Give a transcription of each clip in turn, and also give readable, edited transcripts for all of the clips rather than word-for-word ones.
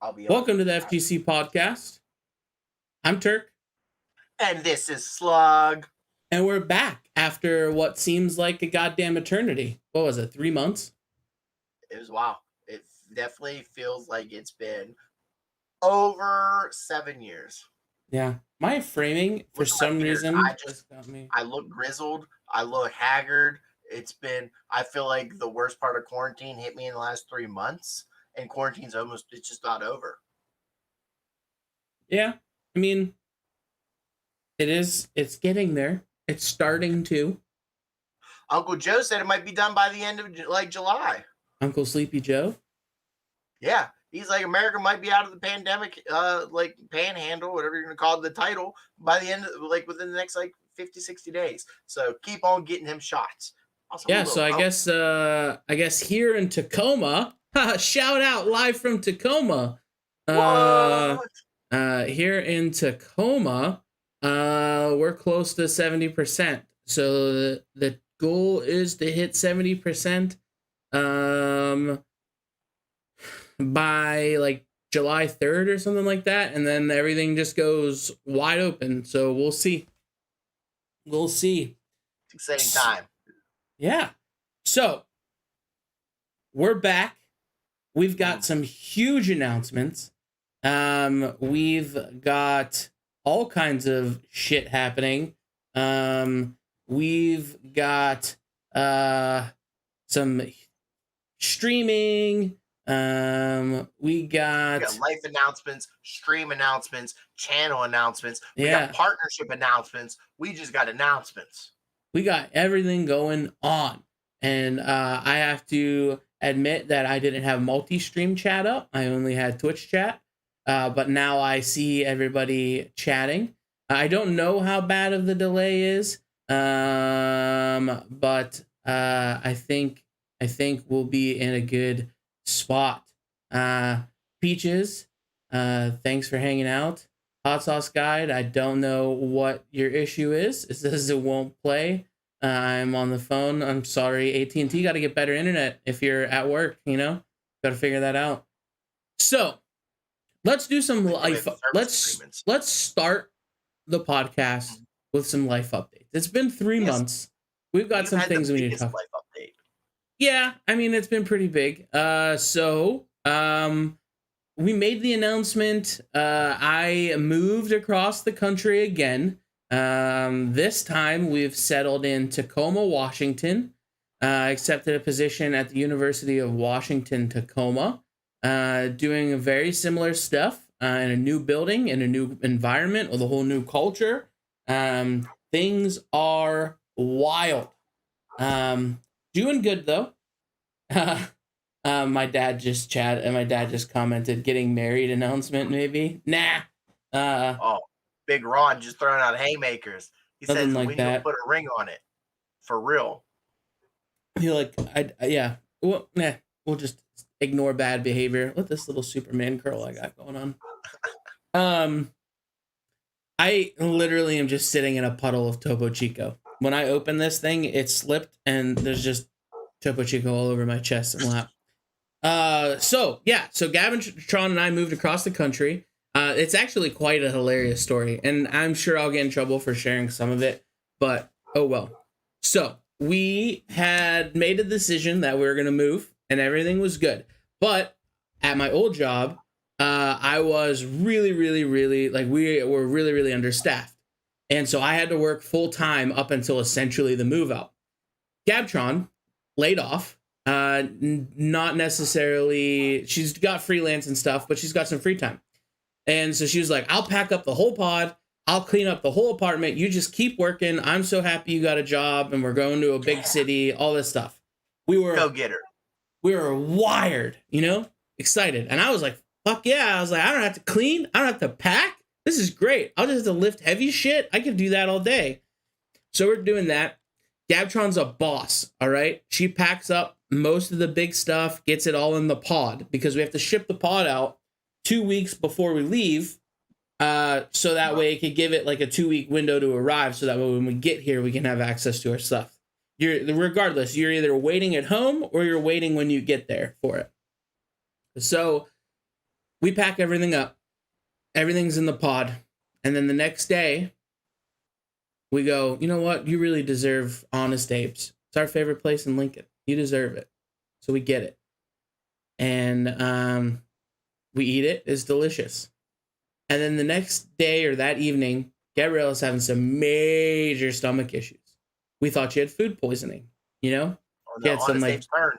I'll be Welcome to the FGC podcast. I'm Turk. And this is Slug. And we're back after what seems like a goddamn eternity. What was it, 3 months? It was wow. It definitely feels like it's been over 7 years. Yeah. My framing, for some reason, I look grizzled. I look haggard. I feel like the worst part of quarantine hit me in the last 3 months. And it's just not over. Yeah. I mean, it's getting there. It's starting to. Uncle Joe said it might be done by the end of July. Uncle Sleepy Joe? Yeah. He's like, America might be out of the pandemic, panhandle, whatever you're going to call it, the title, by the end of, within the next, 50, 60 days. So keep on getting him shots. Also, yeah, so I guess here in Tacoma, shout out live from Tacoma. Here in Tacoma, we're close to 70%. So the goal is to hit 70% by July 3rd or something like that, and then everything just goes wide open. So we'll see. It's exciting time. Yeah. So we're back. We've got some huge announcements. We've got all kinds of shit happening. We've got some streaming. We got life announcements, stream announcements, channel announcements. We got partnership announcements. We just got announcements. We got everything going on. And I have to admit that I didn't have multi-stream chat up. I only had Twitch chat. But now I see everybody chatting. I don't know how bad of the delay is. But I think we'll be in a good spot. Peaches, thanks for hanging out. Hot Sauce Guide, I don't know what your issue is. It says it won't play. I'm on the phone. I'm sorry. AT&T got to get better internet if you're at work, got to figure that out. So let's do some life. Let's start the podcast with some life updates. It's been 3 months. We've got some things we need to talk about. Yeah, I mean, it's been pretty big. So we made the announcement. I moved across the country again. This time we've settled in Tacoma, Washington. Accepted a position at the University of Washington, Tacoma. Doing very similar stuff in a new building, in a new environment with a whole new culture. Things are wild. Doing good though. My dad just commented, getting married announcement maybe. Nah. Big Ron just throwing out haymakers. He says we need to put a ring on it. For real. You're yeah. Well, nah. We'll just ignore bad behavior. Let this little Superman curl I got going on. I literally am just sitting in a puddle of Topo Chico. When I open this thing, it slipped and there's just Topo Chico all over my chest and lap. So Gavin, Tron, and I moved across the country. It's actually quite a hilarious story, and I'm sure I'll get in trouble for sharing some of it, but oh well. So we had made a decision that we were going to move, and everything was good. But at my old job, I was really, really, really, we were really, really understaffed. And so I had to work full time up until essentially the move out. Gabtron laid off. Not necessarily, she's got freelance and stuff, but she's got some free time. And so she was like, I'll pack up the whole pod. I'll clean up the whole apartment. You just keep working. I'm so happy you got a job and we're going to a big city, all this stuff. Go get her. We were wired, excited. And I was like, fuck yeah. I was like, I don't have to clean. I don't have to pack. This is great. I'll just have to lift heavy shit. I can do that all day. So we're doing that. Gabtron's a boss, all right? She packs up most of the big stuff, gets it all in the pod because we have to ship the pod out 2 weeks before we leave. So that way it could give it like a 2-week window to arrive. So that way when we get here, we can have access to our stuff. Regardless, you're either waiting at home or you're waiting when you get there for it. So we pack everything up. Everything's in the pod. And then the next day, we go, you know what? You really deserve Honest Abe's. It's our favorite place in Lincoln. You deserve it. So we get it. And we eat it. It's delicious. And then the next day or that evening, Gabriella's having some major stomach issues. We thought she had food poisoning, you know? Oh, She no, had some Honest like Abe's turned.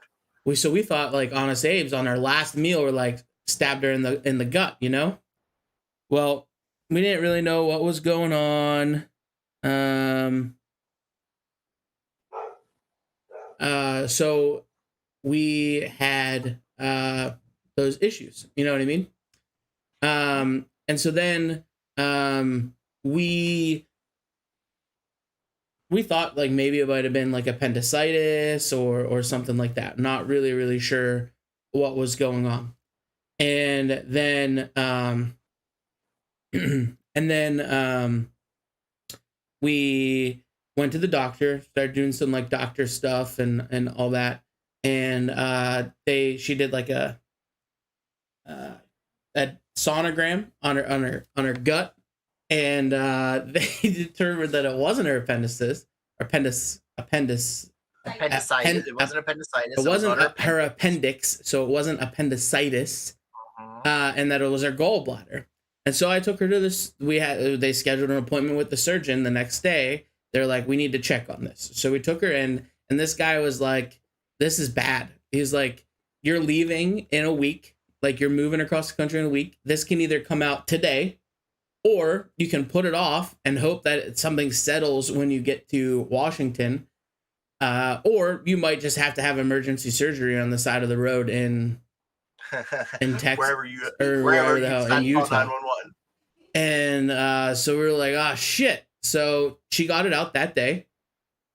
we thought like Honest Abe's on our last meal were like stabbed her in the gut, you know? Well, we didn't really know what was going on. So we had those issues, you know what I mean? And so then we thought like maybe it might have been like appendicitis or something like that. Not really sure what was going on. And then we went to the doctor, started doing some like doctor stuff and all that. And she did like a sonogram on her gut, and they determined that it wasn't her appendicitis. Appendicitis. It wasn't appendicitis. It wasn't her appendix, so it wasn't appendicitis, and that it was her gallbladder. And so I took her to this. They scheduled an appointment with the surgeon the next day. They're like, we need to check on this. So we took her in, and this guy was like, this is bad. He's like, you're leaving in a week. Like, you're moving across the country in a week. This can either come out today, or you can put it off and hope that something settles when you get to Washington. Or you might just have to have emergency surgery on the side of the road in Texas, wherever the hell, in Utah. And so we were like, oh shit. So she got it out that day,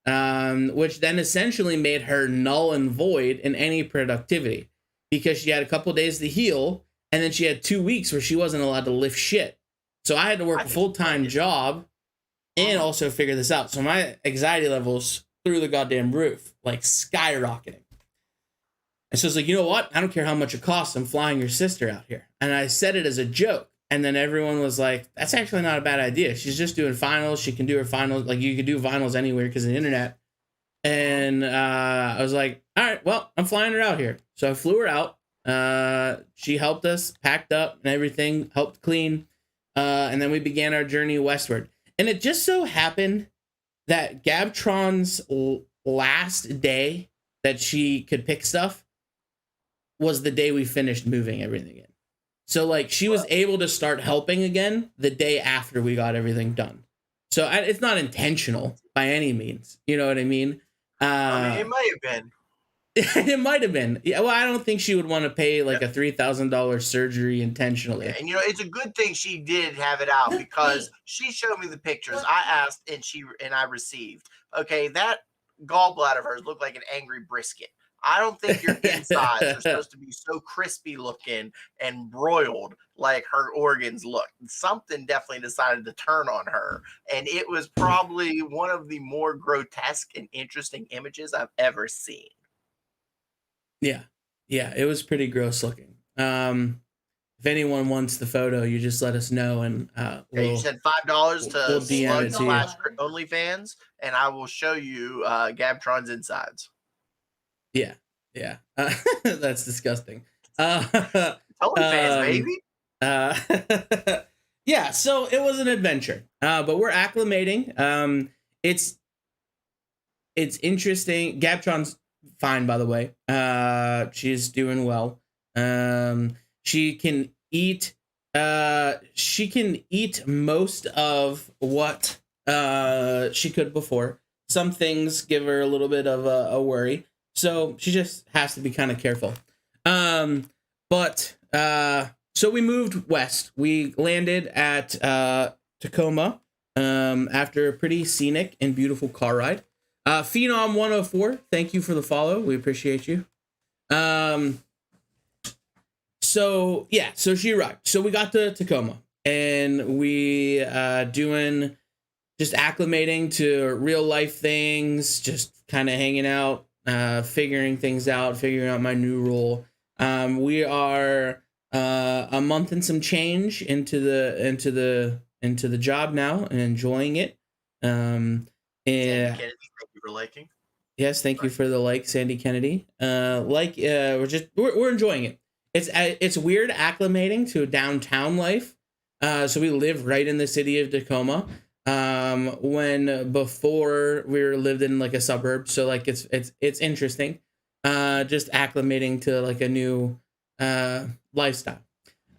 which then essentially made her null and void in any productivity, because she had a couple days to heal, and then she had 2 weeks where she wasn't allowed to lift shit. So I had to work a full-time job and also figure this out. So my anxiety levels through the goddamn roof, like skyrocketing. And so it's like, you know what? I don't care how much it costs. I'm flying your sister out here. And I said it as a joke. And then everyone was like, that's actually not a bad idea. She's just doing finals. She can do her finals. Like, you can do finals anywhere because of the internet. And I was like, all right, well, I'm flying her out here. So I flew her out. She helped us, packed up and everything, helped clean. And then we began our journey westward. And it just so happened that Gabtron's last day that she could pick stuff was the day we finished moving everything in. So, like, she was able to start helping again the day after we got everything done. So it's not intentional by any means. You know what I mean? It might have been. It might have been. Yeah. Well, I don't think she would want to pay like a $3,000 surgery intentionally. Yeah, and it's a good thing she did have it out, because she showed me the pictures. I asked and I received. Okay, that gallbladder of hers looked like an angry brisket. I don't think your insides are supposed to be so crispy looking and broiled like her organs look. Something definitely decided to turn on her. And it was probably one of the more grotesque and interesting images I've ever seen. Yeah. Yeah, it was pretty gross looking. If anyone wants the photo, you just let us know, and you said $5 to we'll DM it to you. OnlyFans, and I will show you Gabtron's insides. Yeah, that's disgusting. OnlyFans, baby. Yeah, so it was an adventure, but we're acclimating. It's interesting. Gabtron's fine, by the way. She's doing well. She can eat most of what she could before. Some things give her a little bit of a worry, so she just has to be kind of careful. So we moved west. We landed at Tacoma after a pretty scenic and beautiful car ride. Phenom 104, thank you for the follow. We appreciate you. So she arrived. So we got to Tacoma, and we doing just acclimating to real life things, just kind of hanging out, figuring things out, figuring out my new role. We are a month and some change into the job now and enjoying it. Sandy Yeah. Kennedy, thank you for liking. Yes, thank you Sorry. for the like, Sandy Kennedy. We're enjoying it. It's weird acclimating to downtown life. So we live right in the city of Tacoma. When before we were lived in like a suburb, so like it's interesting. Just acclimating to like a new lifestyle.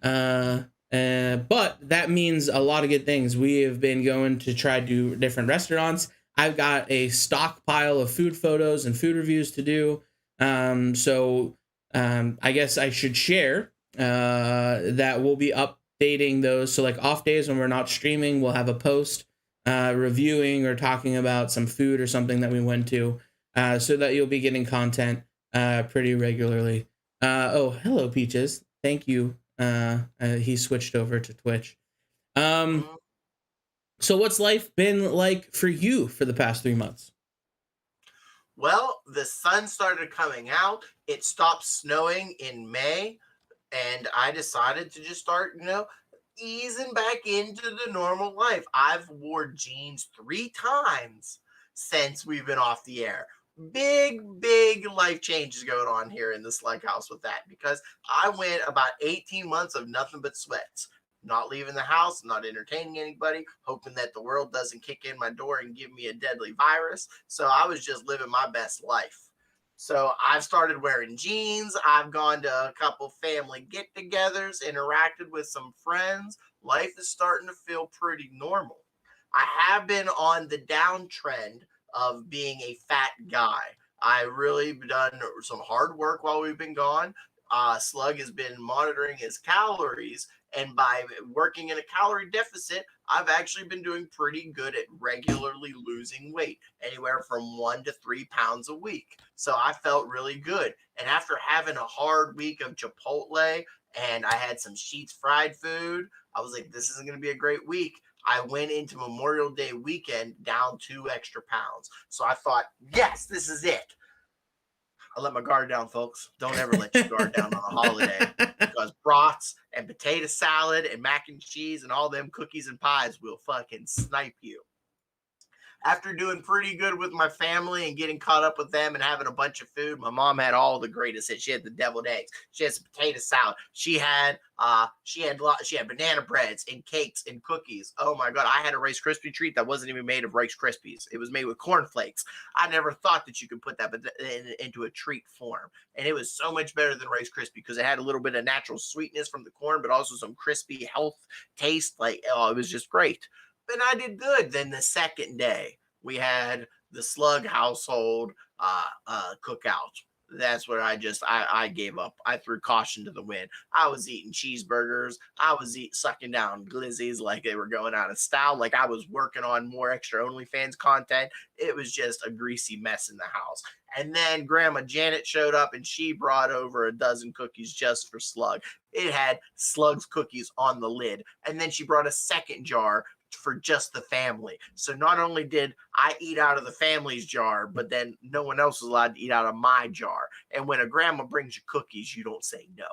Uh, but that means a lot of good things. We have been going to try to different restaurants. I've got a stockpile of food photos and food reviews to do. I guess I should share that we'll be updating those. So, like off days when we're not streaming, we'll have a post reviewing or talking about some food or something that we went to, so that you'll be getting content pretty regularly. Oh, hello, Peaches. Thank you. He switched over to Twitch. Um, Mm. so what's life been like for you for the past 3 months? Well, the sun started coming out. It stopped snowing in May, and I decided to just start, easing back into the normal life. I've wore jeans 3 times since we've been off the air. Big life changes going on here in the slug house with that, because I went about 18 months of nothing but sweats, not leaving the house, not entertaining anybody, hoping that the world doesn't kick in my door and give me a deadly virus. So I was just living my best life. So I've started wearing jeans. I've gone to a couple family get togethers, interacted with some friends. Life is starting to feel pretty normal. I have been on the downtrend of being a fat guy. I really done some hard work while we've been gone. Slug has been monitoring his calories, and by working in a calorie deficit, I've actually been doing pretty good at regularly losing weight, anywhere from 1 to 3 pounds a week. So I felt really good. And after having a hard week of Chipotle and I had some Sheets fried food, I was like, this isn't going to be a great week. I went into Memorial Day weekend down 2 extra pounds. So I thought, yes, this is it. I let my guard down, folks. Don't ever let your guard down on a holiday, because brats and potato salad and mac and cheese and all them cookies and pies will fucking snipe you. After doing pretty good with my family and getting caught up with them and having a bunch of food, my mom had all the greatest hits. She had the deviled eggs. She had some potato salad. She had banana breads and cakes and cookies. Oh my god, I had a Rice Krispie treat that wasn't even made of Rice Krispies. It was made with cornflakes. I never thought that you could put that into a treat form, and it was so much better than Rice Krispie because it had a little bit of natural sweetness from the corn, but also some crispy health taste. Like, oh, it was just great. And I did good. Then the second day, we had the Slug household cookout. That's where I gave up. I threw caution to the wind. I was eating cheeseburgers. I was sucking down glizzies like they were going out of style. Like I was working on more extra OnlyFans content. It was just a greasy mess in the house. And then Grandma Janet showed up and she brought over a dozen cookies just for Slug. It had Slug's cookies on the lid. And then she brought a second jar for just the family. So not only did I eat out of the family's jar, but then no one else was allowed to eat out of my jar. And when a grandma brings you cookies, you don't say no.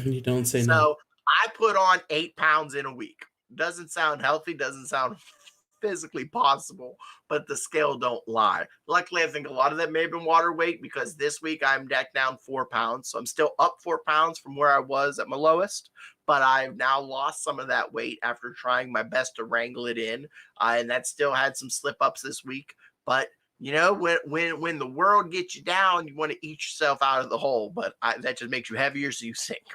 You don't say no. So I put on 8 pounds in a week. Doesn't sound healthy, doesn't sound physically possible, but the scale don't lie. Luckily, I think a lot of that may have been water weight, because this week I'm decked down 4 pounds. So I'm still up 4 pounds from where I was at my lowest, but I've now lost some of that weight after trying my best to wrangle it in. And that still had some slip ups this week. But when the world gets you down, you want to eat yourself out of the hole, but that just makes you heavier, so you sink.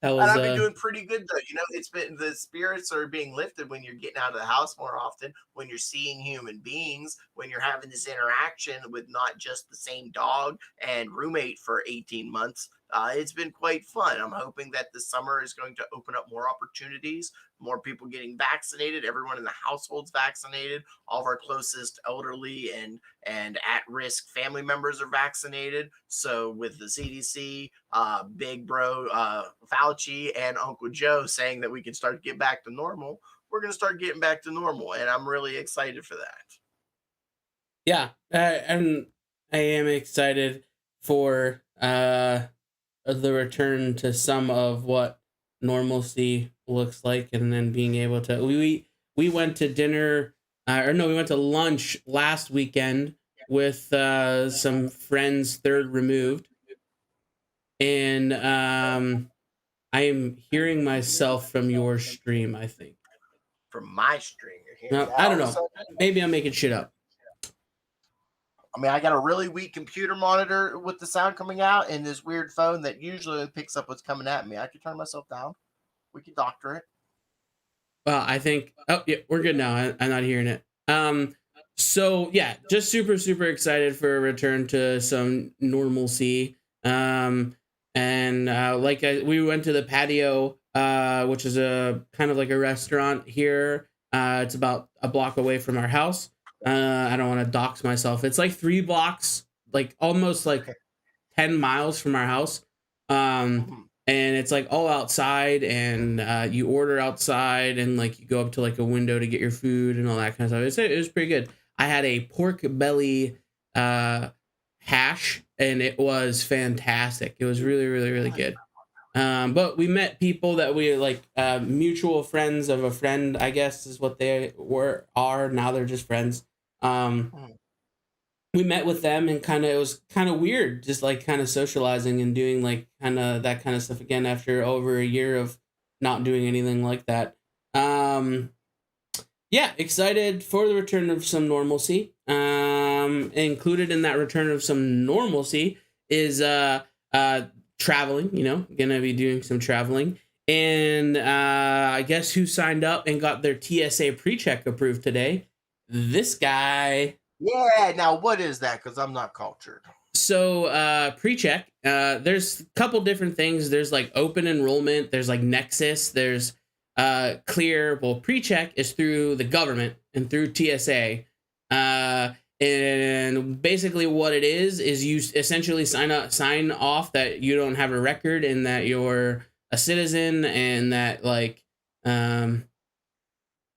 That And was I've been doing pretty good though. It's been, the spirits are being lifted when you're getting out of the house more often, when you're seeing human beings, when you're having this interaction with not just the same dog and roommate for 18 months. It's been quite fun. I'm hoping that this summer is going to open up more opportunities, more people getting vaccinated. Everyone in the household's vaccinated. All of our closest elderly and at-risk family members are vaccinated. So with the CDC, Big Bro Fauci, and Uncle Joe saying that we can start to get back to normal, we're going to start getting back to normal, and I'm really excited for that. yeah, and I am excited for the return to some of what normalcy looks like, and then being able to we went to dinner, or no, we went to lunch last weekend with some friends third removed, and I am hearing myself from your stream, I think. From my string. You're hearing No, that I all don't of a know. sudden? Maybe I'm making shit up. I mean, I got a really weak computer monitor with the sound coming out, and this weird phone that usually picks up what's coming at me. I could turn myself down. We could doctor it. Well, I think. Oh, yeah, we're good now. I'm not hearing it. So yeah, just super excited for a return to some normalcy. And we went to the patio, which is a kind of like a restaurant here. It's about a block away from our house. I don't want to dox myself. It's like 3 blocks, like almost like Okay. 10 miles from our house. Mhm. And it's like all outside, and you order outside, and like you go up to like a window to get your food and all that kind of stuff. It was pretty good. I had a pork belly uh, hash, and it was fantastic. It was really good. But we met people that we like, mutual friends of a friend, I guess is what they are now. They're just friends. Um, Mhm. we met with them, and kind of it was kind of weird, just like kind of socializing and doing like kind of that kind of stuff again after over a year of not doing anything like that. um yeah, excited for the return of some normalcy. Included in that return of some normalcy is uh traveling, gonna be doing some traveling. And I guess who signed up and got their TSA PreCheck approved today? This guy. Yeah. Now, what is that? Because I'm not cultured. So pre-check, there's a couple different things. There's like open enrollment, there's like Nexus, there's clear. Well, pre-check is through the government and through TSA. And basically what it is you essentially sign off that you don't have a record, and that you're a citizen, and that like um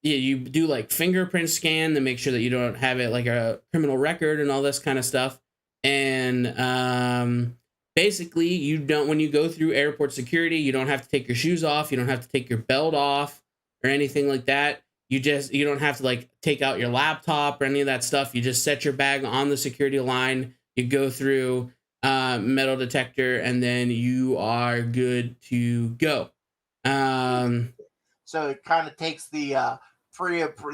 yeah, you do like fingerprint scan to make sure that you don't have it like a criminal record and all this kind of stuff. And basically, you don't, when you go through airport security, you don't have to take your shoes off, you don't have to take your belt off or anything like that. You don't have to like take out your laptop or any of that stuff. You just set your bag on the security line, you go through metal detector, and then you are good to go. um So it kind of takes the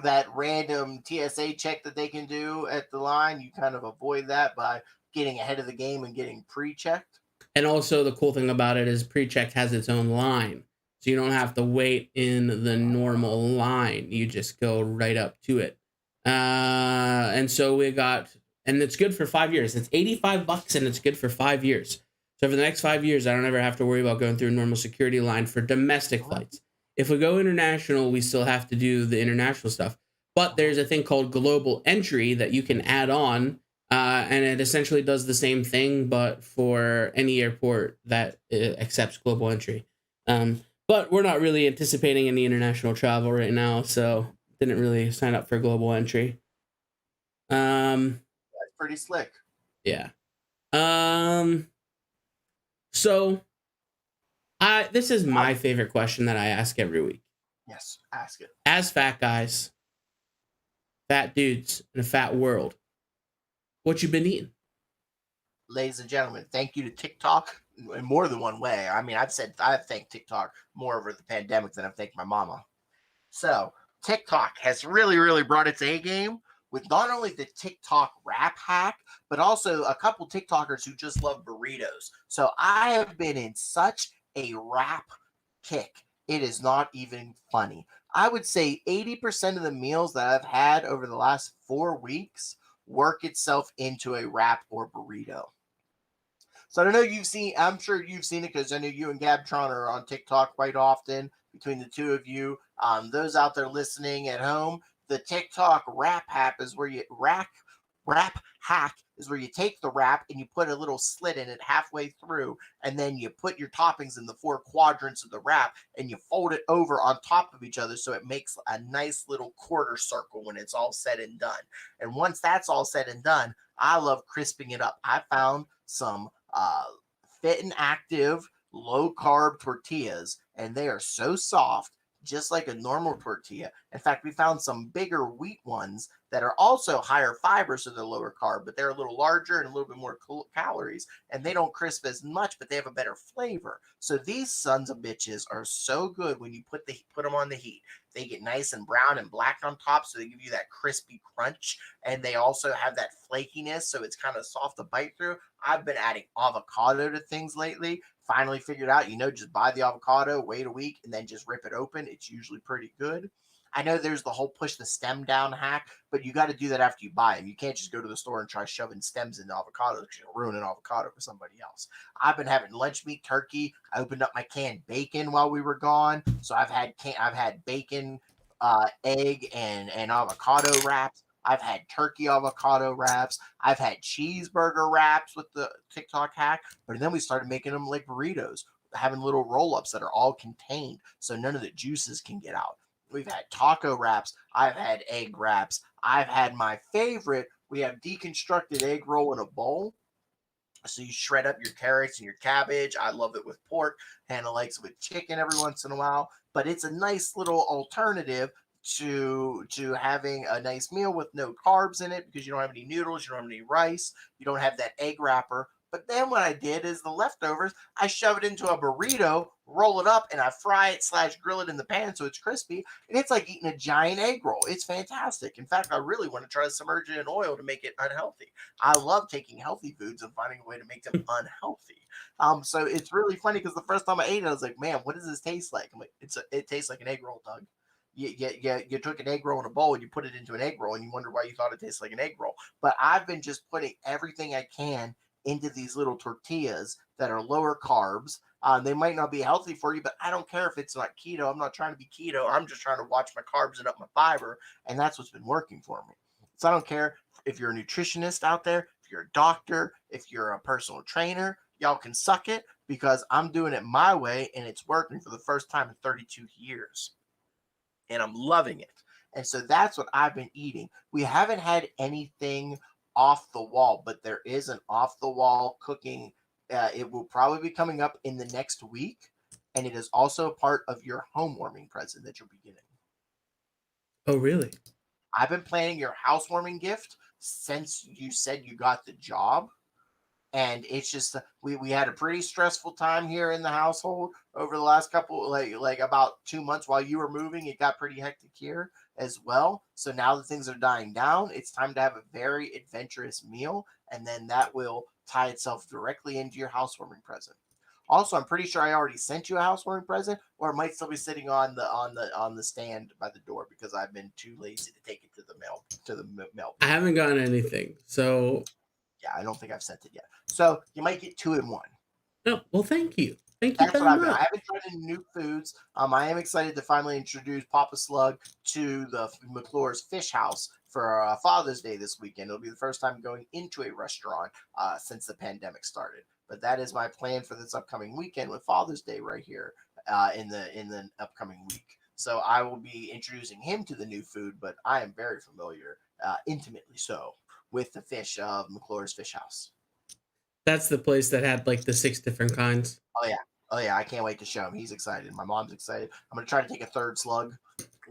that random TSA check that they can do at the line. You kind of avoid that by getting ahead of the game and getting pre-checked. And also, the cool thing about it is PreCheck has its own line. So you don't have to wait in the normal line. You just go right up to it. And so and it's good for 5 years. It's $85 and it's good for 5 years. So for the next 5 years, I don't ever have to worry about going through a normal security line for domestic flights. If we go international, we still have to do the international stuff. But there's a thing called global entry that you can add on, and it essentially does the same thing, but for any airport that accepts global entry. But we're not really anticipating any international travel right now, so didn't really sign up for global entry. That's pretty slick. Yeah. Um, so this is my favorite question that I ask every week. Yes, ask it. As fat guys, fat dudes in a fat world, what you been eating? Ladies and gentlemen, thank you to TikTok in more than one way. I mean, I've thanked TikTok more over the pandemic than I've thanked my mama. So TikTok has really brought its A game with not only the TikTok rap hack, but also a couple TikTokers who just love burritos. So I have been in such a rap kick. It is not even funny. I would say 80% of the meals that I've had over the last 4 weeks work itself into a wrap or burrito. So I know I'm sure you've seen it because I know you and Gabtron are on TikTok quite often between the two of you. Those out there listening at home, the TikTok wrap hack is where you take the wrap and you put a little slit in it halfway through, and then you put your toppings in the 4 quadrants of the wrap and you fold it over on top of each other so it makes a nice little quarter circle when it's all said and done. And once that's all said and done, I love crisping it up. I found some fit and active, low carb tortillas, and they are so soft, just like a normal tortilla. In fact, we found some bigger wheat ones that are also higher fiber, so they're lower carb, but they're a little larger and a little bit more calories, and they don't crisp as much, but they have a better flavor. So these sons of bitches are so good when you put them on the heat. They get nice and brown and black on top, so they give you that crispy crunch, and they also have that flakiness, so it's kind of soft to bite through. I've been adding avocado to things lately. Finally figured out, just buy the avocado, wait a week, and then just rip it open. It's usually pretty good. I know there's the whole push the stem down hack, but you got to do that after you buy them. You can't just go to the store and try shoving stems into avocado because you'll ruin an avocado for somebody else. I've been having lunch meat turkey. I opened up my canned bacon while we were gone, so I've had bacon, egg, and avocado wraps. I've had turkey avocado wraps. I've had cheeseburger wraps with the TikTok hack. But then we started making them like burritos, having little roll ups that are all contained so none of the juices can get out. We've had taco wraps. I've had egg wraps. I've had my favorite. We have deconstructed egg roll in a bowl. So you shred up your carrots and your cabbage. I love it with pork. Hannah likes it with chicken every once in a while. But it's a nice little alternative to having a nice meal with no carbs in it because you don't have any noodles, you don't have any rice, you don't have that egg wrapper. But then what I did is the leftovers, I shove it into a burrito, roll it up, and I fry it / grill it in the pan so it's crispy. And it's like eating a giant egg roll. It's fantastic. In fact, I really want to try to submerge it in oil to make it unhealthy. I love taking healthy foods and finding a way to make them unhealthy. So it's really funny because the first time I ate it, I was like, man, what does this taste like? I'm like, it tastes like an egg roll, Doug. You took an egg roll in a bowl and you put it into an egg roll and you wonder why you thought it tastes like an egg roll. But I've been just putting everything I can into these little tortillas that are lower carbs. They might not be healthy for you, but I don't care if it's not keto. I'm not trying to be keto. I'm just trying to watch my carbs and up my fiber. And that's what's been working for me. So I don't care if you're a nutritionist out there, if you're a doctor, if you're a personal trainer, y'all can suck it because I'm doing it my way and it's working for the first time in 32 years. And I'm loving it. And so that's what I've been eating. We haven't had anything off the wall, but there is an off the wall cooking. It will probably be coming up in the next week. And it is also a part of your home warming present that you'll be getting. Oh, really? I've been planning your housewarming gift since you said you got the job. And it's just we had a pretty stressful time here in the household over the last couple like about 2 months while you were moving. It got pretty hectic here as well. So now that things are dying down, it's time to have a very adventurous meal, and then that will tie itself directly into your housewarming present. Also, I'm pretty sure I already sent you a housewarming present, or it might still be sitting on the stand by the door because I've been too lazy to take it to the mail. I haven't gotten anything, so Yeah, I don't think I've sent it yet. So you might get 2 in 1. no. Well, thank you. Thank you That's what very I've been. I much. haven't tried any new foods. I am excited to finally introduce Papa Slug to the McClure's Fish House for Father's Day this weekend. It'll be the first time going into a restaurant since the pandemic started. But that is my plan for this upcoming weekend with Father's Day right here in the upcoming week. So I will be introducing him to the new food, but I am very familiar, intimately so, with the fish of McClure's Fish House. That's the place that had like the 6 different kinds. Oh yeah. Oh yeah. I can't wait to show him. He's excited. My mom's excited. I'm gonna try to take a third slug.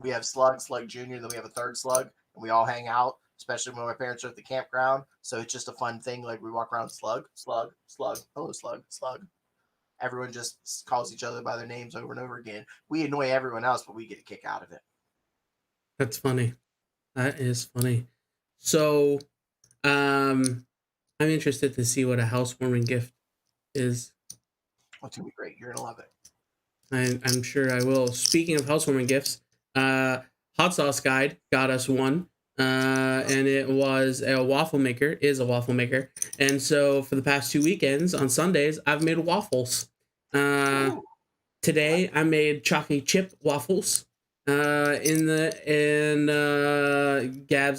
We have Slug Junior, then we have a third slug, and we all hang out, especially when my parents are at the campground. So it's just a fun thing. Like we walk around Slug, hello Slug. Everyone just calls each other by their names over and over again. We annoy everyone else, but we get a kick out of it. That's funny. That is funny. So, I'm interested to see what a housewarming gift is. It's gonna be great. You're gonna love it. I'm sure I will. Speaking of housewarming gifts, Hot Sauce Guide got us one, and it was a waffle maker. Is a waffle maker, and so for the past 2 weekends on Sundays, I've made waffles. Ooh, Today I made chocolate chip waffles. Gabs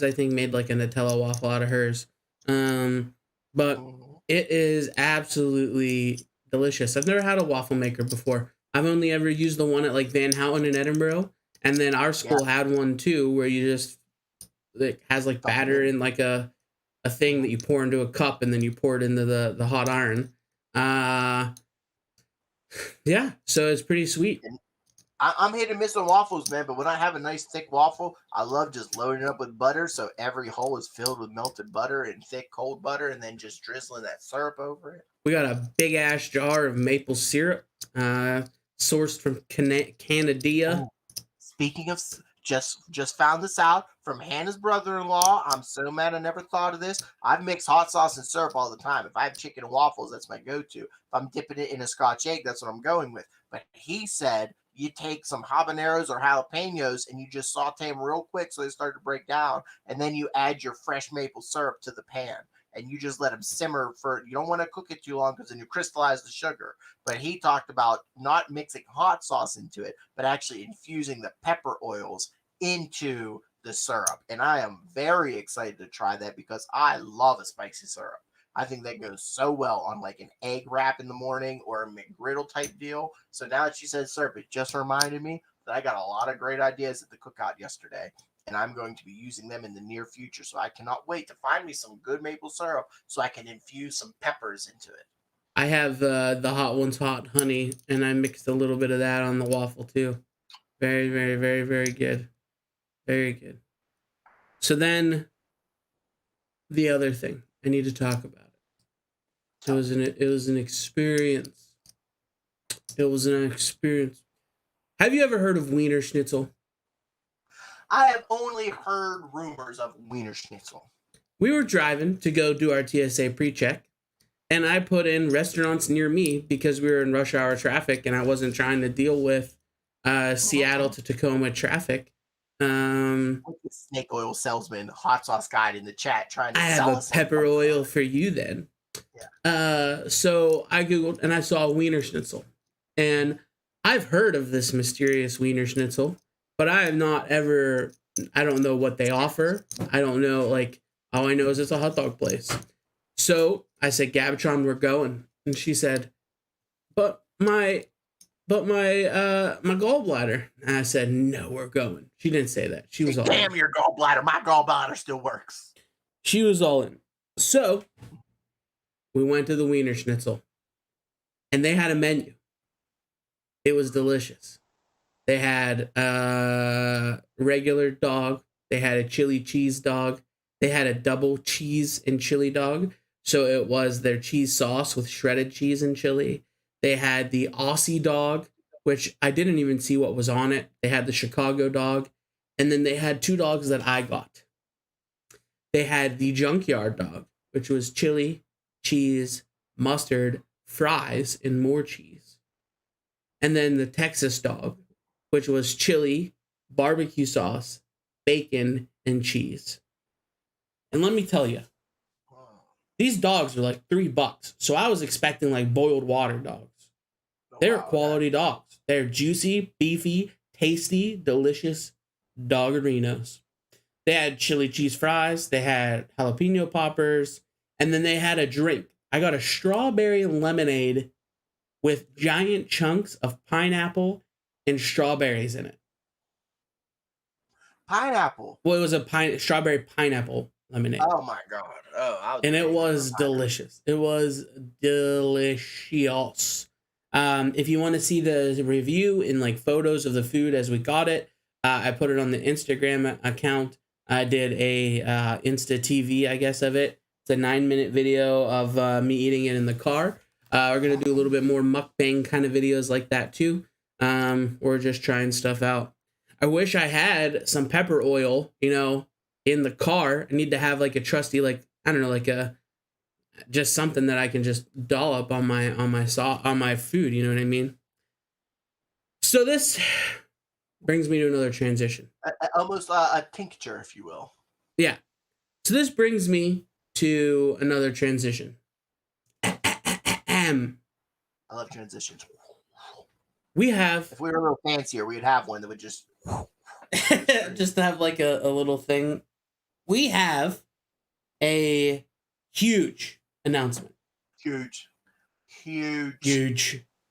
I think made like a Nutella waffle out of hers. But it is absolutely delicious. I've never had a waffle maker before. I've only ever used the one at like Van Houten in Edinburgh, and then our school had one too where you just like has like batter in like a thing that you pour into a cup and then you pour it into the hot iron. Yeah, so it's pretty sweet. I'm hit and miss on waffles, man. But when I have a nice thick waffle, I love just loading it up with butter, so every hole is filled with melted butter and thick cold butter, and then just drizzling that syrup over it. We got a big ass jar of maple syrup, sourced from Canada. Oh, speaking of, just found this out from Hannah's brother-in-law. I'm so mad I never thought of this. I mix hot sauce and syrup all the time. If I have chicken and waffles, that's my go-to. If I'm dipping it in a Scotch egg, that's what I'm going with. But he said you take some habaneros or jalapenos and you just saute them real quick so they start to break down, and then you add your fresh maple syrup to the pan. And you just let them simmer for, you don't want to cook it too long because then you crystallize the sugar. But he talked about not mixing hot sauce into it, but actually infusing the pepper oils into the syrup. And I am very excited to try that because I love a spicy syrup. I think that goes so well on like an egg wrap in the morning or a McGriddle type deal. So now that she said syrup, it just reminded me that I got a lot of great ideas at the cookout yesterday. And I'm going to be using them in the near future. So I cannot wait to find me some good maple syrup so I can infuse some peppers into it. I have the Hot Ones hot honey, and I mixed a little bit of that on the waffle too. Very, very, very, very good. Very good. So then, the other thing I need to talk about it. It was an experience. It was an experience. Have you ever heard of Wienerschnitzel? I have only heard rumors of Wienerschnitzel. We were driving to go do our TSA PreCheck, and I put in restaurants near me because we were in rush hour traffic, and I wasn't trying to deal with Seattle to Tacoma traffic. Snake oil salesman, hot sauce guide in the chat trying to I sell have a us pepper oil for you then. Yeah. So I Googled and I saw Wienerschnitzel. And I've heard of this mysterious Wienerschnitzel, but I have not ever, I don't know what they offer. I don't know, like, all I know is it's a hot dog place. So I said, Gabitron, we're going. And she said, but my gallbladder. And I said, no, we're going. She didn't say that. She was all damn in. Your gallbladder. My gallbladder still works. She was all in. So we went to the Wienerschnitzel, and they had a menu. It was delicious. They had a regular dog. They had a chili cheese dog. They had a double cheese and chili dog. So it was their cheese sauce with shredded cheese and chili. They had the Aussie dog, which I didn't even see what was on it. They had the Chicago dog. And then they had two dogs that I got. They had the junkyard dog, which was chili, cheese, mustard, fries, and more cheese. And then the Texas dog, which was chili, barbecue sauce, bacon, and cheese. And let me tell you, these dogs are like $3. So I was expecting like boiled water dogs. They're quality dogs. They're juicy, beefy, tasty, delicious dogarinos. They had chili cheese fries. They had jalapeno poppers. And then they had a drink. I got a strawberry lemonade with giant chunks of pineapple and strawberries in it. Pineapple? Well, it was a strawberry pineapple lemonade. Oh my god. And it was delicious. It was delicious. If you want to see the review and like photos of the food as we got it, I put it on the Instagram account. I did a Insta TV, I guess, of it. It's a 9-minute video of me eating it in the car. We're gonna do a little bit more mukbang kind of videos like that too. We're just trying stuff out. I wish I had some pepper oil, in the car. I need to have like a trusty, like, I don't know, like just something that I can just dollop on my food. You know what I mean? So this brings me to another transition. Almost a tincture, if you will. Yeah. So this brings me to another transition. I love transitions. We have. If we were a little fancier, we'd have one that would just just to have like a little thing. We have a huge announcement. Huge.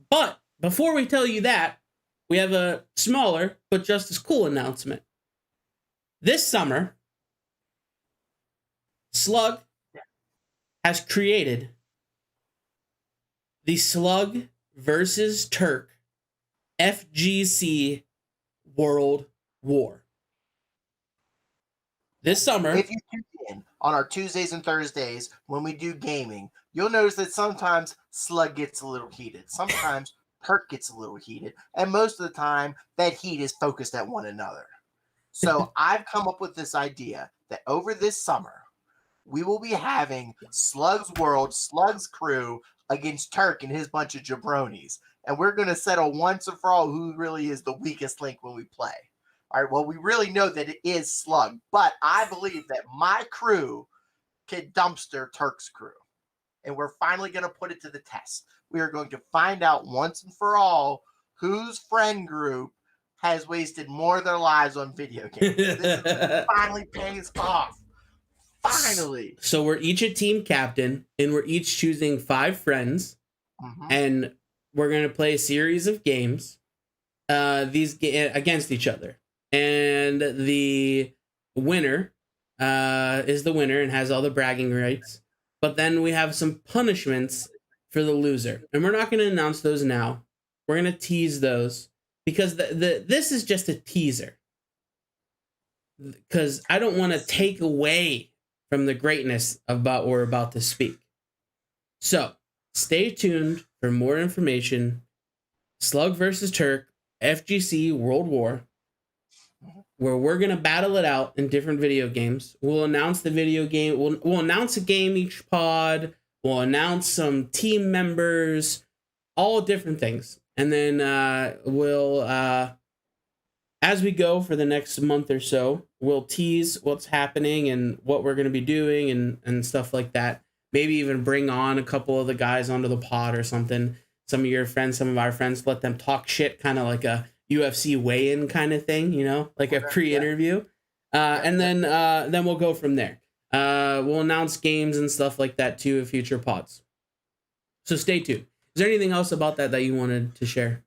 But before we tell you that, we have a smaller but just as cool announcement. This summer, Slug has created the Slug versus Turk FGC World War. This summer. If you tune in on our Tuesdays and Thursdays when we do gaming, you'll notice that sometimes Slug gets a little heated. Sometimes Turk gets a little heated. And most of the time, that heat is focused at one another. So I've come up with this idea that over this summer, we will be having Slug's World, Slug's Crew against Turk and his bunch of jabronis. And we're going to settle once and for all who really is the weakest link when we play. All right, well, we really know that it is Slug, but I believe that my crew can dumpster Turk's crew. And we're finally going to put it to the test. We are going to find out once and for all whose friend group has wasted more of their lives on video games. This finally pays off. Finally. So we're each a team captain, and we're each choosing 5 friends, and we're going to play a series of games against each other. And the winner is the winner and has all the bragging rights. But then we have some punishments for the loser. And we're not going to announce those now. We're going to tease those because this is just a teaser. Because I don't want to take away from the greatness about what we're about to speak. So stay tuned for more information. Slug versus Turk, FGC World War, where we're going to battle it out in different video games. We'll announce the video game. We'll announce a game each pod. We'll announce some team members, all different things. And then we'll, as we go for the next month or so, we'll tease what's happening and what we're going to be doing and stuff like that. Maybe even bring on a couple of the guys onto the pod or something. Some of your friends, some of our friends, let them talk shit, kind of like a UFC weigh-in kind of thing, you know, like a pre-interview. And then we'll go from there. We'll announce games and stuff like that too in future pods. So stay tuned. Is there anything else about that you wanted to share?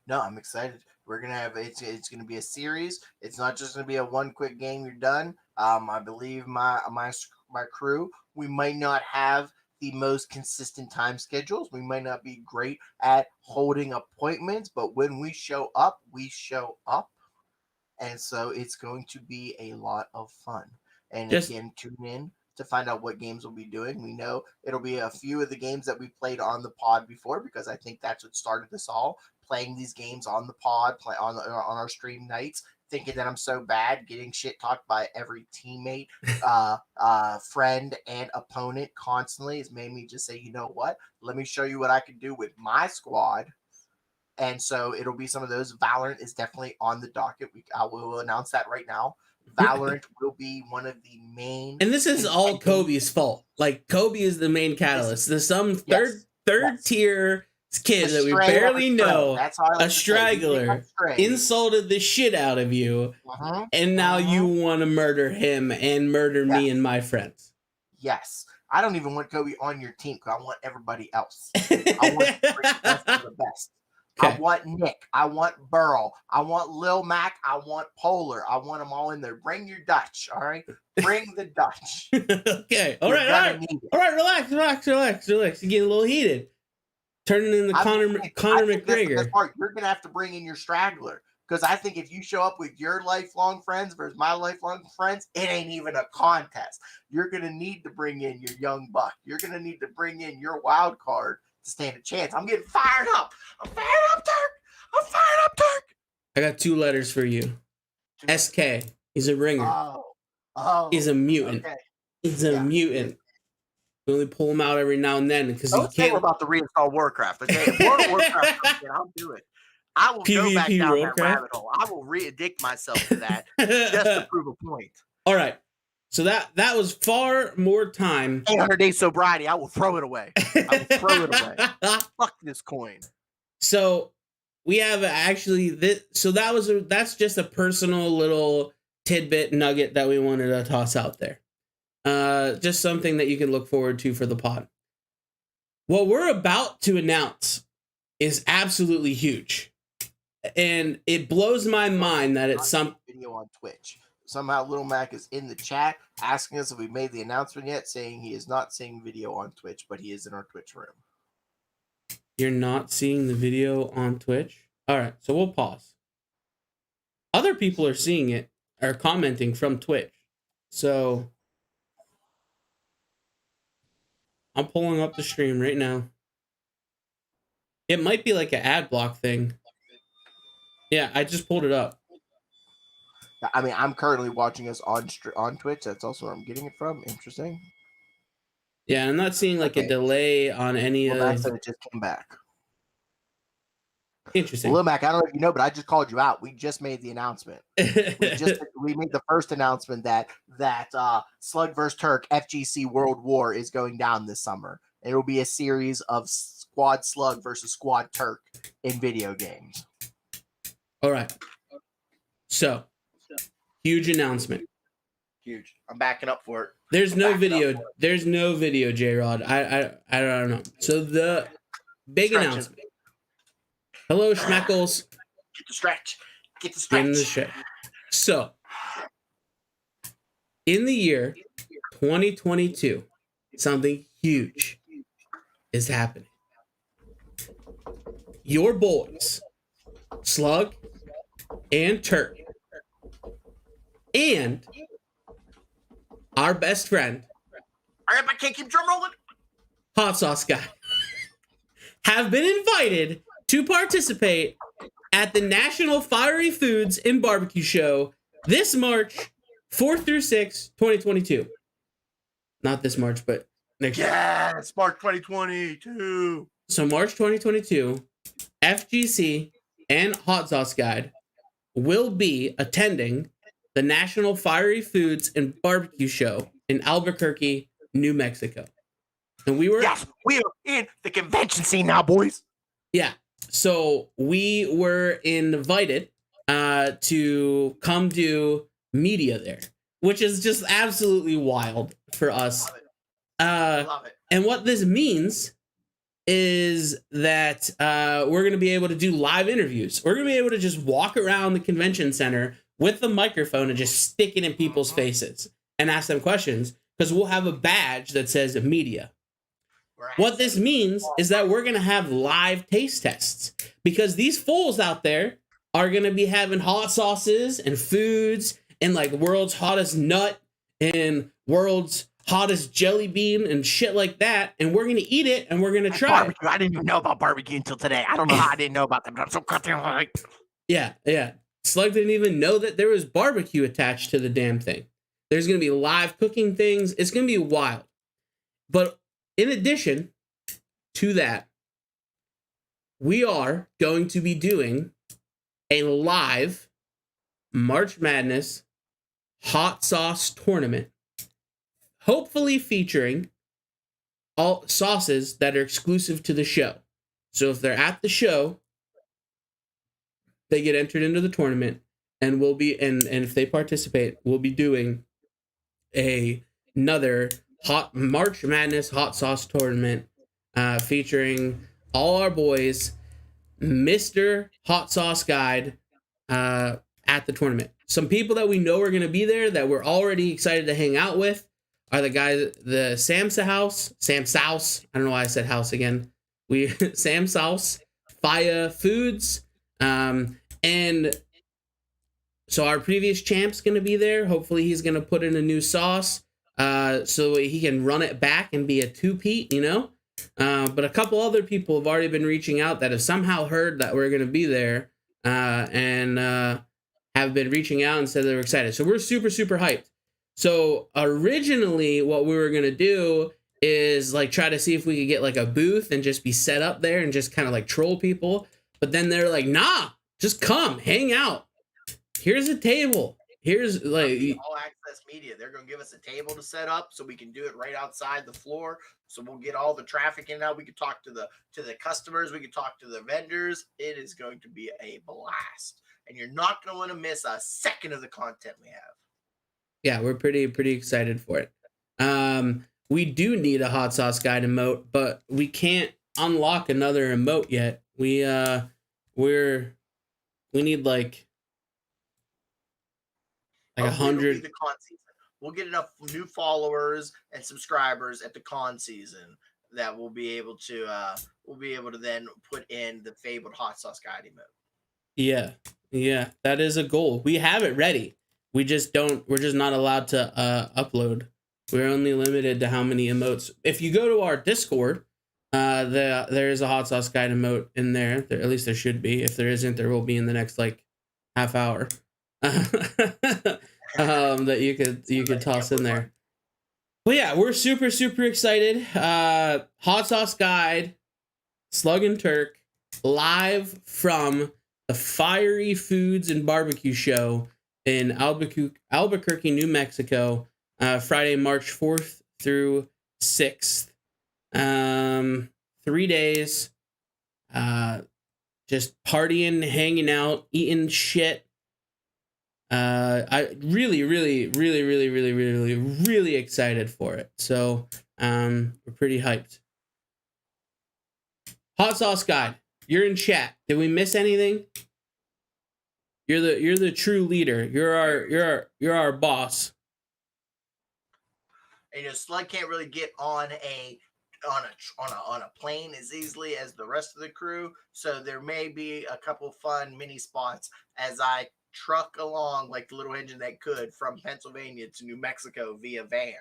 No, I'm excited. We're gonna have it's gonna be a series. It's not just gonna be a one quick game. You're done. I believe my crew. We might not have the most consistent time schedules. We might not be great at holding appointments, but when we show up, we show up. And so it's going to be a lot of fun. And again, tune in to find out what games we'll be doing. We know it'll be a few of the games that we played on the pod before, because I think that's what started this all, playing these games on the pod, on our stream nights, thinking that I'm so bad, getting shit talked by every teammate, friend, and opponent constantly has made me just say, you know what? Let me show you what I can do with my squad. And so it'll be some of those. Valorant is definitely on the docket. I will announce that right now. Valorant will be one of the main. And this is all Kobe's fault. Like, Kobe is the main catalyst. There's some third tier kid that we barely know, a straggler, insulted the shit out of you, and now you want to murder him and murder me and my friends. Yes. I don't even want Kobe on your team because I want everybody else. I want the best of the best. Okay. I want Nick. I want Burl. I want Lil Mac. I want Polar. I want them all in there. Bring your Dutch, all right? Bring the Dutch. Okay. All right. Relax. You're getting a little heated. Turning into Conor McGregor. That's part. You're going to have to bring in your straggler. Because I think if you show up with your lifelong friends versus my lifelong friends, it ain't even a contest. You're going to need to bring in your young buck. You're going to need to bring in your wild card to stand a chance. I'm getting fired up. I'm fired up, Turk. I got 2 letters for you. SK. He's a ringer. Oh. He's a mutant. Okay. He's a mutant. We only pull him out every now and then because he can't. About the reinstall Warcraft. Okay, if Warcraft comes in, I'll do it. I will go back down that rabbit hole. I will re-addict myself to that just to prove a point. All right. So that was far more time. 800 days sobriety. I will throw it away. Fuck this coin. So we have actually this. So that's just a personal little tidbit nugget that we wanted to toss out there. Just something that you can look forward to for the pod. What we're about to announce is absolutely huge, and it blows my mind that it's some video on Twitch. Somehow Little Mac is in the chat asking us if we made the announcement yet, saying he is not seeing video on Twitch, but he is in our Twitch room. You're not seeing the video on Twitch? All right, so we'll pause. Other people are seeing it, are commenting from Twitch. So I'm pulling up the stream right now. It might be like an ad block thing. Yeah, I just pulled it up. I mean, I'm currently watching us on Twitch. That's also where I'm getting it from. Interesting. Yeah, I'm not seeing like a delay on any Well, Max of. said it just came back. Interesting. Lil Mac, I don't know if you know, but I just called you out. We just made the announcement. we made the first announcement that Slug vs. Turk FGC World War is going down this summer. It will be a series of Squad Slug versus Squad Turk in video games. All right. So, huge announcement. Huge. I'm backing up for it. There's no video. There's no video, J-Rod. I don't know. So the big announcement. Hello, Schmeckles. Get the stretch. Get the stretch. In the show. So, in the year 2022, something huge is happening. Your boys, Slug and Turk, and our best friend, I can't keep drum rolling, Hot Sauce Guy, have been invited to participate at the National Fiery Foods and Barbecue Show this March 4th through 6th, 2022. Not this March, but next year. Yeah, it's March 2022. So March 2022, FGC and Hot Sauce Guide will be attending the National Fiery Foods and Barbecue Show in Albuquerque, New Mexico. And we are in the convention scene now, boys. Yeah. So we were invited to come do media there, which is just absolutely wild for us. Love it. And what this means is that we're going to be able to do live interviews. We're going to be able to just walk around the convention center with the microphone and just stick it in people's faces and ask them questions, because we'll have a badge that says media. What this means is that we're going to have live taste tests, because these fools out there are going to be having hot sauces and foods and like world's hottest nut and world's hottest jelly bean and shit like that. And we're going to eat it and we're going to try barbecue. I didn't even know about barbecue until today. I don't know how I didn't know about them, but I'm so goddamn like. Yeah. Slug didn't even know that there was barbecue attached to the damn thing. There's going to be live cooking things. It's going to be wild. But in addition to that, we are going to be doing a live March Madness hot sauce tournament, hopefully featuring all sauces that are exclusive to the show. So if they're at the show, they get entered into the tournament, and we'll be and if they participate, we'll be doing another hot March Madness hot sauce tournament featuring all our boys, Mr. Hot Sauce Guide, at the tournament. Some people that we know are going to be there that we're already excited to hang out with are the guys, the Sam Souse. I don't know why I said house again. Sam Souse, Faya Foods, and so our previous champ's going to be there. Hopefully he's going to put in a new sauce so he can run it back and be a two-peat, you know? But a couple other people have already been reaching out that have somehow heard that we're going to be there and have been reaching out and said they were excited. So we're super, super hyped. So originally what we were going to do is like try to see if we could get like a booth and just be set up there and just kind of like troll people. But then they're like, nah, just come, hang out. Here's a table. Here's like all access media. They're going to give us a table to set up so we can do it right outside the floor. So we'll get all the traffic in and out. We can talk to the customers. We can talk to the vendors. It is going to be a blast. And you're not going to want to miss a second of the content we have. Yeah, we're pretty excited for it. We do need a hot sauce guide emote, but we can't unlock another emote yet. We need like 100. The con season. We'll get enough new followers and subscribers at the con season that we'll be able to then put in the fabled hot sauce guide emote. Yeah, that is a goal. We have it ready. We're just not allowed to upload. We're only limited to how many emotes. If you go to our Discord, there is a hot sauce guide emote in there. At least there should be. If there isn't, there will be in the next like half hour. That you could toss in there. But yeah, we're super excited. Hot sauce guide, Slug and Turk, live from the Fiery Foods and Barbecue Show in Albuquerque, New Mexico, Friday, March 4th through 6th. 3 days, just partying, hanging out, eating shit. I really excited for it. So, we're pretty hyped. Hot sauce guide, you're in chat. Did we miss anything? You're the true leader. You're our boss. And Slug can't really get on a plane as easily as the rest of the crew, so there may be a couple fun mini spots as I truck along like the little engine that could from Pennsylvania to New Mexico via van.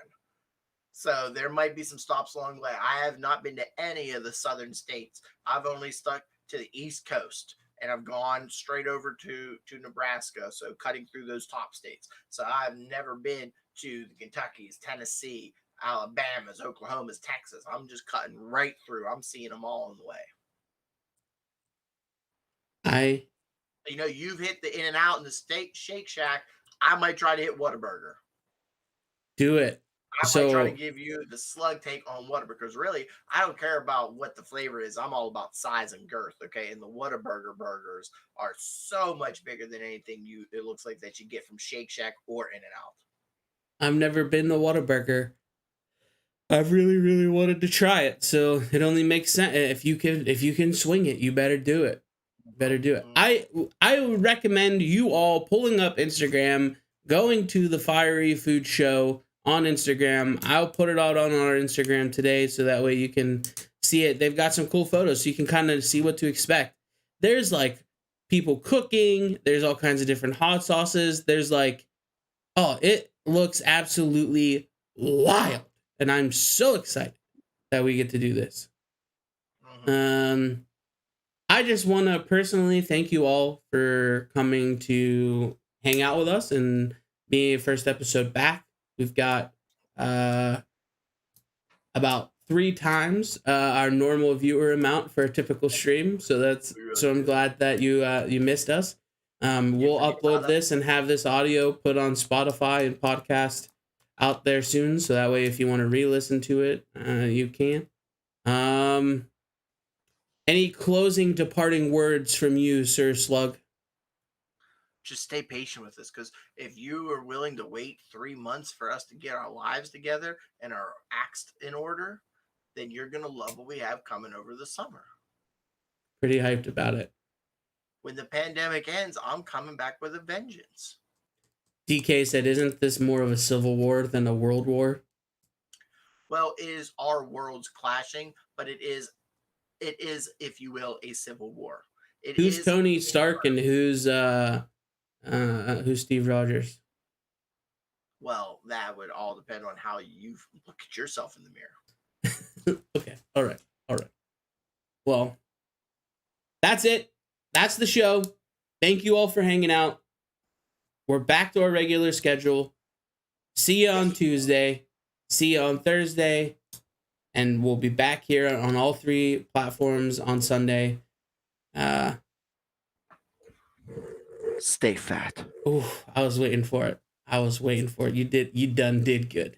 So there might be some stops along the way. I have not been to any of the southern states. I've only stuck to the East Coast, and I've gone straight over to Nebraska, so cutting through those top states. So I've never been to the Kentucky's, Tennessee, Alabama's, Oklahoma's, Texas. I'm just cutting right through. I'm seeing them all on the way. You've hit the In-N-Out and the steak Shake Shack. I might try to hit Whataburger. Do it. I might try to give you the Slug take on Whataburger, because really, I don't care about what the flavor is. I'm all about size and girth, okay? And the Whataburger burgers are so much bigger than anything it looks like that you get from Shake Shack or In-N-Out. I've never been to Whataburger. I've really wanted to try it, so it only makes sense. If you can swing it, you better do it. I would recommend you all pulling up Instagram, going to the Fiery Food Show on Instagram. I'll put it out on our Instagram today, so that way you can see it. They've got some cool photos, so you can kind of see what to expect. There's like people cooking. There's all kinds of different hot sauces. There's like, it looks absolutely wild. And I'm so excited that we get to do this. I just want to personally thank you all for coming to hang out with us and being first episode back. We've got about 3 times our normal viewer amount for a typical stream. So I'm glad that you missed us. We'll upload this and have this audio put on Spotify and podcast out there soon, so that way if you want to re-listen to it, you can. Any closing departing words from you, Sir Slug? Just stay patient with us, because if you are willing to wait 3 months for us to get our lives together and our acts in order, then you're going to love what we have coming over the summer. Pretty hyped about it. When the pandemic ends, I'm coming back with a vengeance. DK said, isn't this more of a civil war than a world war? Well, it is our worlds clashing, but it is, if you will, a civil war. Who's Tony Stark and who's Steve Rogers? Well, that would all depend on how you look at yourself in the mirror. Okay. All right. Well, that's it. That's the show. Thank you all for hanging out. We're back to our regular schedule. See you on Tuesday. See you on Thursday. And we'll be back here on all 3 platforms on Sunday. Stay fat. Oh, I was waiting for it. You did good.